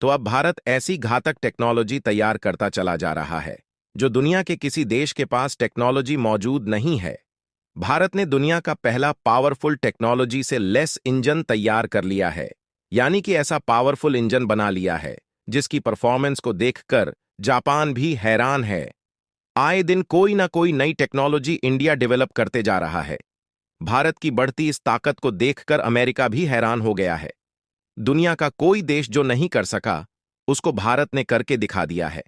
तो अब भारत ऐसी घातक टेक्नोलॉजी तैयार करता चला जा रहा है जो दुनिया के किसी देश के पास टेक्नोलॉजी मौजूद नहीं है। भारत ने दुनिया का पहला पावरफुल टेक्नोलॉजी से लेस इंजन तैयार कर लिया है, यानी कि ऐसा पावरफुल इंजन बना लिया है जिसकी परफॉर्मेंस को देखकर जापान भी हैरान है। आए दिन कोई ना कोई नई टेक्नोलॉजी इंडिया डेवलप करते जा रहा है। भारत की बढ़ती इस ताकत को देखकर अमेरिका भी हैरान हो गया है। दुनिया का कोई देश जो नहीं कर सका, उसको भारत ने करके दिखा दिया है।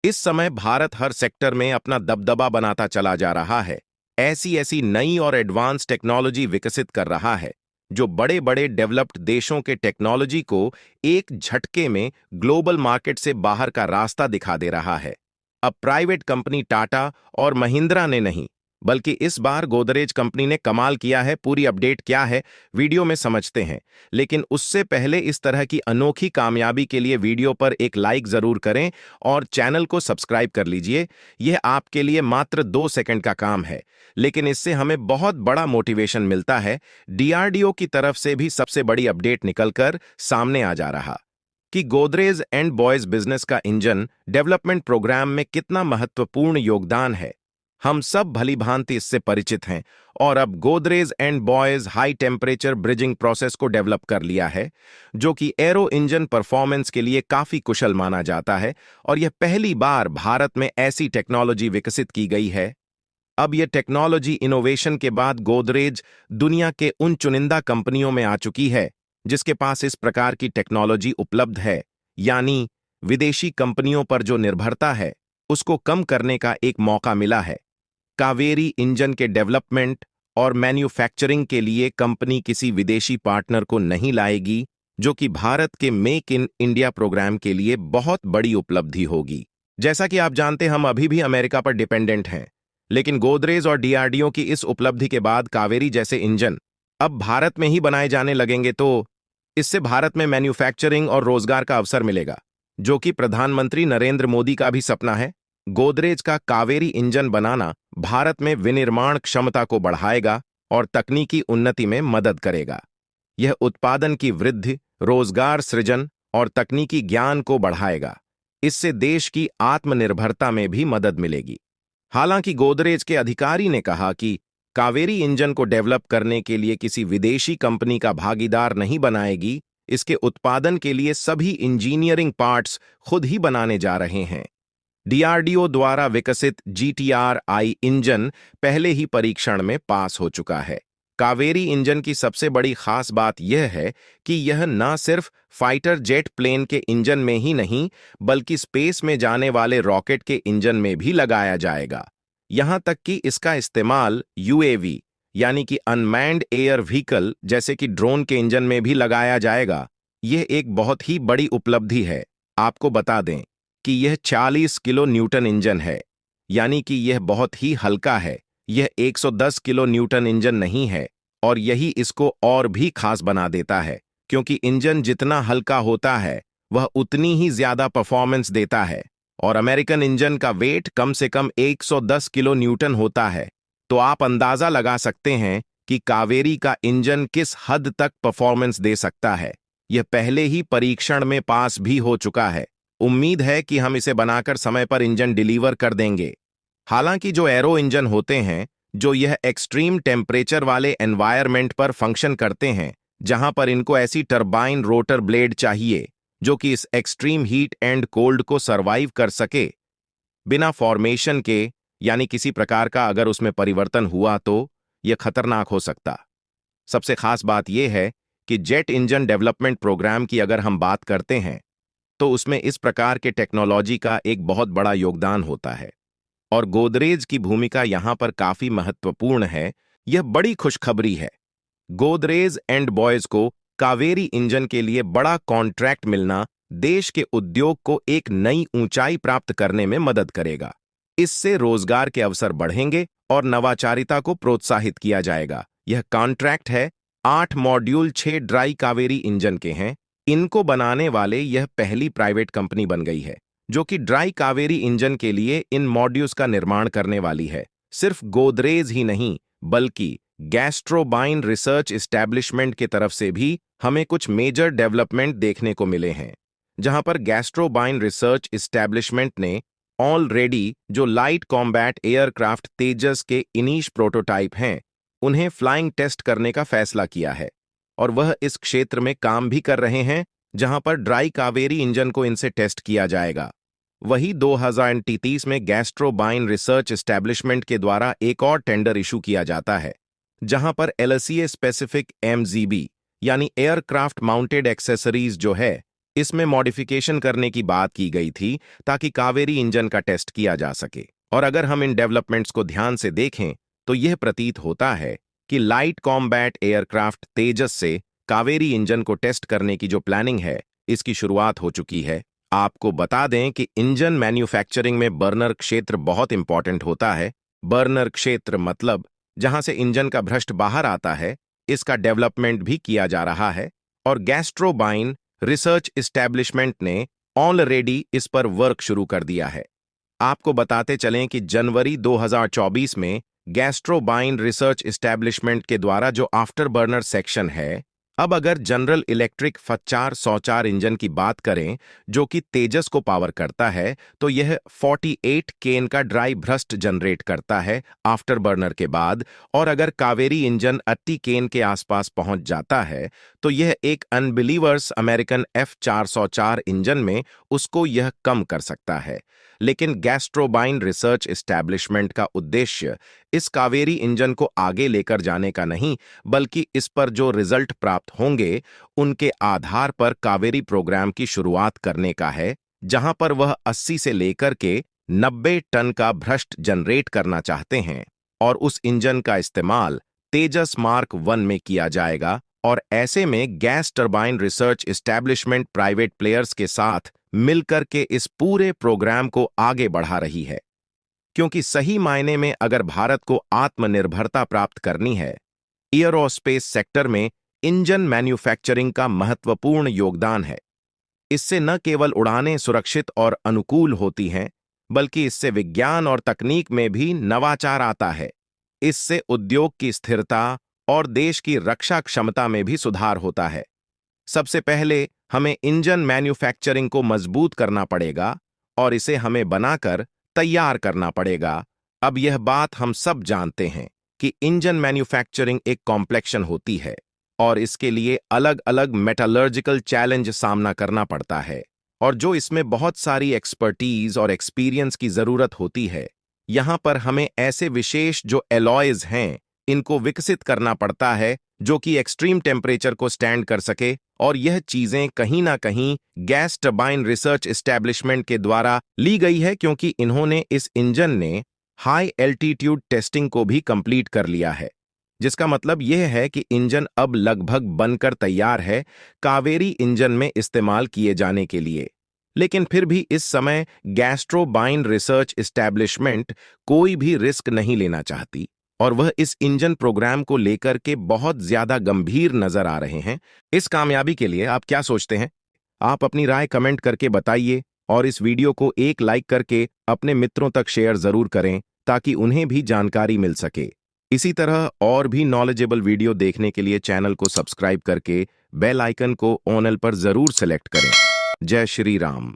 इस समय भारत हर सेक्टर में अपना दबदबा बनाता चला जा रहा है। ऐसी ऐसी नई और एडवांस टेक्नोलॉजी विकसित कर रहा है जो बड़े बड़े डेवलप्ड देशों के टेक्नोलॉजी को एक झटके में ग्लोबल मार्केट से बाहर का रास्ता दिखा दे रहा है। अब प्राइवेट कंपनी टाटा और महिंद्रा ने नहीं, बल्कि इस बार गोदरेज कंपनी ने कमाल किया है। पूरी अपडेट क्या है वीडियो में समझते हैं, लेकिन उससे पहले इस तरह की अनोखी कामयाबी के लिए वीडियो पर एक लाइक जरूर करें और चैनल को सब्सक्राइब कर लीजिए। यह आपके लिए मात्र 2 सेकंड का काम है, लेकिन इससे हमें बहुत बड़ा मोटिवेशन मिलता है। डीआरडीओ की तरफ से भी सबसे बड़ी अपडेट निकलकर सामने आ जा रहा कि गोदरेज एंड बॉयज बिजनेस का इंजन डेवलपमेंट प्रोग्राम में कितना महत्वपूर्ण योगदान है। हम सब भली भांति इससे परिचित हैं और अब Godrej and boys high temperature bridging process को डेवलप कर लिया है, जो कि एरो इंजन परफॉर्मेंस के लिए काफी कुशल माना जाता है। और यह पहली बार भारत में ऐसी टेक्नोलॉजी विकसित की गई है। अब यह टेक्नोलॉजी इनोवेशन के बाद गोदरेज दुनिया के उन चुनिंदा कंपनियों में आ चुकी है जिसके पास इस प्रकार की टेक्नोलॉजी उपलब्ध है, यानी विदेशी कंपनियों पर जो निर्भरता है उसको कम करने का एक मौका मिला है। कावेरी इंजन के डेवलपमेंट और मैन्युफैक्चरिंग के लिए कंपनी किसी विदेशी पार्टनर को नहीं लाएगी, जो कि भारत के मेक इन इंडिया प्रोग्राम के लिए बहुत बड़ी उपलब्धि होगी। जैसा कि आप जानते, हम अभी भी अमेरिका पर डिपेंडेंट हैं, लेकिन गोदरेज और डीआरडीओ की इस उपलब्धि के बाद कावेरी जैसे इंजन अब भारत में ही बनाए जाने लगेंगे, तो इससे भारत में मैन्युफैक्चरिंग और रोजगार का अवसर मिलेगा, जो कि प्रधानमंत्री नरेंद्र मोदी का भी सपना है। गोदरेज का कावेरी इंजन बनाना भारत में विनिर्माण क्षमता को बढ़ाएगा और तकनीकी उन्नति में मदद करेगा। यह उत्पादन की वृद्धि, रोजगार सृजन और तकनीकी ज्ञान को बढ़ाएगा। इससे देश की आत्मनिर्भरता में भी मदद मिलेगी। हालांकि गोदरेज के अधिकारी ने कहा कि कावेरी इंजन को डेवलप करने के लिए किसी विदेशी कंपनी का भागीदार नहीं बनाएगी। इसके उत्पादन के लिए सभी इंजीनियरिंग पार्ट्स खुद ही बनाने जा रहे हैं। डीआरडीओ द्वारा विकसित जीटीआर-आई इंजन पहले ही परीक्षण में पास हो चुका है। कावेरी इंजन की सबसे बड़ी खास बात यह है कि यह न सिर्फ फाइटर जेट प्लेन के इंजन में ही नहीं, बल्कि स्पेस में जाने वाले रॉकेट के इंजन में भी लगाया जाएगा। यहां तक कि इसका इस्तेमाल यूएवी यानी कि अनमैन्ड एयर व्हीकल जैसे कि ड्रोन के इंजन में भी लगाया जाएगा। यह एक बहुत ही बड़ी उपलब्धि है। आपको बता दें कि यह 40 किलो न्यूटन इंजन है, यानी कि यह बहुत ही हल्का है। यह 110 किलो न्यूटन इंजन नहीं है, और यही इसको और भी खास बना देता है, क्योंकि इंजन जितना हल्का होता है वह उतनी ही ज्यादा परफॉर्मेंस देता है। और अमेरिकन इंजन का वेट कम से कम 110 किलो न्यूटन होता है, तो आप अंदाजा लगा सकते हैं कि कावेरी का इंजन किस हद तक परफॉर्मेंस दे सकता है। यह पहले ही परीक्षण में पास भी हो चुका है। उम्मीद है कि हम इसे बनाकर समय पर इंजन डिलीवर कर देंगे। हालांकि जो एरो इंजन होते हैं, जो यह एक्सट्रीम टेम्परेचर वाले एनवायरनमेंट पर फंक्शन करते हैं, जहां पर इनको ऐसी टरबाइन रोटर ब्लेड चाहिए जो कि इस एक्सट्रीम हीट एंड कोल्ड को सरवाइव कर सके बिना फॉर्मेशन के, यानी किसी प्रकार का अगर उसमें परिवर्तन हुआ तो यह खतरनाक हो सकता। सबसे खास बात यह है कि जेट इंजन डेवलपमेंट प्रोग्राम की अगर हम बात करते हैं, तो उसमें इस प्रकार के टेक्नोलॉजी का एक बहुत बड़ा योगदान होता है और गोदरेज की भूमिका यहां पर काफी महत्वपूर्ण है। यह बड़ी खुशखबरी है। गोदरेज एंड बॉयज को कावेरी इंजन के लिए बड़ा कॉन्ट्रैक्ट मिलना देश के उद्योग को एक नई ऊंचाई प्राप्त करने में मदद करेगा। इससे रोजगार के अवसर बढ़ेंगे और नवाचारिता को प्रोत्साहित किया जाएगा। यह कॉन्ट्रैक्ट है 8 मॉड्यूल 6 ड्राई कावेरी इंजन के हैं। इनको बनाने वाले यह पहली प्राइवेट कंपनी बन गई है जो कि ड्राई कावेरी इंजन के लिए इन मॉड्यूल्स का निर्माण करने वाली है। सिर्फ गोदरेज ही नहीं, बल्कि गैस्ट्रोबाइन रिसर्च एस्टैब्लिशमेंट की तरफ से भी हमें कुछ मेजर डेवलपमेंट देखने को मिले हैं। जहां पर गैस्ट्रोबाइन रिसर्च इस्टेब्लिशमेंट ने ऑलरेडी जो लाइट कॉम्बैट एयरक्राफ्ट तेजस के इनिश प्रोटोटाइप हैं उन्हें फ्लाइंग टेस्ट करने का फैसला किया है और वह इस क्षेत्र में काम भी कर रहे हैं जहां पर ड्राई कावेरी इंजन को इनसे टेस्ट किया जाएगा। वही 2030 में गैस्ट्रोबाइन रिसर्च एस्टेब्लिशमेंट के द्वारा एक और टेंडर इशू किया जाता है जहां पर एलसीए स्पेसिफिक एमजीबी यानी एयरक्राफ्ट माउंटेड एक्सेसरीज जो है इसमें मॉडिफिकेशन करने की बात की गई थी ताकि कावेरी इंजन का टेस्ट किया जा सके। और अगर हम इन डेवलपमेंट्स को ध्यान से देखें तो यह प्रतीत होता है कि लाइट कॉम्बैट एयरक्राफ्ट तेजस से कावेरी इंजन को टेस्ट करने की जो प्लानिंग है इसकी शुरुआत हो चुकी है। आपको बता दें कि इंजन मैन्युफैक्चरिंग में बर्नर क्षेत्र बहुत इंपॉर्टेंट होता है। बर्नर क्षेत्र मतलब जहां से इंजन का भ्रष्ट बाहर आता है, इसका डेवलपमेंट भी किया जा रहा है और गैस्ट्रोबाइन रिसर्च एस्टेब्लिशमेंट ने ऑलरेडी इस पर वर्क शुरू कर दिया है। आपको बताते चलें कि जनवरी 2024 में गैस्ट्रोबाइन रिसर्च एस्टेब्लिशमेंट के द्वारा जो आफ्टर बर्नर सेक्शन है, अब अगर जनरल इलेक्ट्रिक F4 इंजन की बात करें जो कि तेजस को पावर करता है, तो यह 48 केन का ड्राई भ्रष्ट जनरेट करता है आफ्टर बर्नर के बाद। और अगर कावेरी इंजन 80 केन के आसपास पहुंच जाता है तो यह एक अनबिलीवर्स अमेरिकन F404 इंजन में उसको यह कम कर सकता है। लेकिन गैस्ट्रोबाइन रिसर्च एस्टेब्लिशमेंट का उद्देश्य इस कावेरी इंजन को आगे लेकर जाने का नहीं, बल्कि इस पर जो रिजल्ट प्राप्त होंगे उनके आधार पर कावेरी प्रोग्राम की शुरुआत करने का है, जहां पर वह 80 से लेकर के 90 टन का भ्रष्ट जनरेट करना चाहते हैं और उस इंजन का इस्तेमाल तेजस मार्क 1 में किया जाएगा। और ऐसे में gas turbine research establishment private players के साथ मिलकर के इस पूरे प्रोग्राम को आगे बढ़ा रही है, क्योंकि सही मायने में अगर भारत को आत्मनिर्भरता प्राप्त करनी है, एयरोस्पेस सेक्टर में इंजन मैन्युफैक्चरिंग का महत्वपूर्ण योगदान है। इससे न केवल उड़ानें सुरक्षित और अनुकूल होती हैं, बल्कि इससे विज्ञान और तकनीक में भी नवाचार आता है। इससे उद्योग की स्थिरता और देश की रक्षा क्षमता में भी सुधार होता है। सबसे पहले हमें इंजन मैन्युफैक्चरिंग को मजबूत करना पड़ेगा और इसे हमें बनाकर तैयार करना पड़ेगा। अब यह बात हम सब जानते हैं कि इंजन मैन्युफैक्चरिंग एक कॉम्प्लेक्शन होती है और इसके लिए अलग अलग मेटलर्जिकल चैलेंज सामना करना पड़ता है और जो इसमें बहुत सारी एक्सपर्टीज और एक्सपीरियंस की जरूरत होती है। यहाँ पर हमें ऐसे विशेष जो एलॉयज हैं इनको विकसित करना पड़ता है जो कि एक्सट्रीम टेम्परेचर को स्टैंड कर सके, और यह चीजें कहीं ना कहीं गैस टरबाइन रिसर्च एस्टेब्लिशमेंट के द्वारा ली गई है, क्योंकि इन्होंने इस इंजन ने हाई एल्टीट्यूड टेस्टिंग को भी कंप्लीट कर लिया है, जिसका मतलब यह है कि इंजन अब लगभग बनकर तैयार है कावेरी इंजन में इस्तेमाल किए जाने के लिए। लेकिन फिर भी इस समय गैस्ट्रोबाइन रिसर्च एस्टेब्लिशमेंट कोई भी रिस्क नहीं लेना चाहती और वह इस इंजन प्रोग्राम को लेकर के बहुत ज्यादा गंभीर नजर आ रहे हैं। इस कामयाबी के लिए आप क्या सोचते हैं? आप अपनी राय कमेंट करके बताइए और इस वीडियो को एक लाइक करके अपने मित्रों तक शेयर जरूर करें ताकि उन्हें भी जानकारी मिल सके। इसी तरह और भी नॉलेजेबल वीडियो देखने के लिए चैनल को सब्सक्राइब करके बेल आइकन को ऑल पर जरूर सेलेक्ट करें। जय श्री राम।